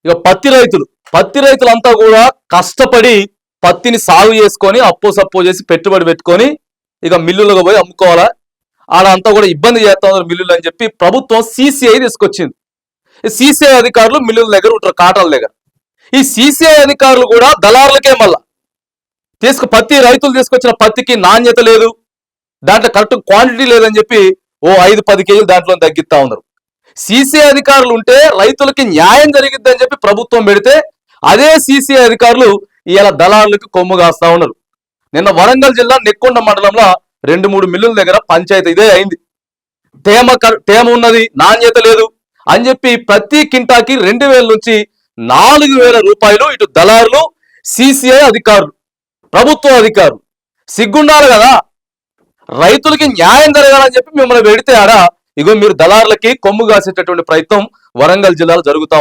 ఇక పత్తి రైతులంతా కూడా కష్టపడి పత్తిని సాగు చేసుకొని అప్పో సప్పో చేసి పెట్టుబడి పెట్టుకొని ఇక మిల్లులకు పోయి అమ్ముకోవాలా, ఆడంతా కూడా ఇబ్బంది చేస్తా ఉన్నారు మిల్లులు అని చెప్పి ప్రభుత్వం CCI తీసుకొచ్చింది. ఈ CCI అధికారులు మిల్లుల దగ్గర ఉంటారు, కాటాల దగ్గర. ఈ CCI అధికారులు కూడా దళారులకే మళ్ళా రైతులు తీసుకొచ్చిన పత్తికి నాణ్యత లేదు, దాంట్లో కరెక్ట్ క్వాంటిటీ లేదని చెప్పి ఓ 5-10 కేజీలు దాంట్లో తగ్గిస్తా ఉన్నారు. CCI అధికారులు ఉంటే రైతులకి న్యాయం జరిగిద్దని చెప్పి ప్రభుత్వం పెడితే అదే CCI అధికారులు ఇవాళ దళారులకు కొమ్ము కాస్తా ఉన్నారు. నిన్న వరంగల్ జిల్లా నెక్కొండ మండలంలో 2-3 మిల్లుల దగ్గర పంచాయతీ ఇదే అయింది. తేమ ఉన్నది, నాణ్యత లేదు అని చెప్పి ప్రతి కింటాకి 2000 నుంచి 4000 రూపాయలు ఇటు దళారులు, CCI అధికారులు, ప్రభుత్వ అధికారులు సిగ్గుండాలి కదా. రైతులకి న్యాయం జరగాలని చెప్పి మిమ్మల్ని పెడితే ఆడ ఇగో మీరు దళారులకి కొమ్ము కాసేటటువంటి ప్రయత్నం వరంగల్ జిల్లాలో జరుగుతా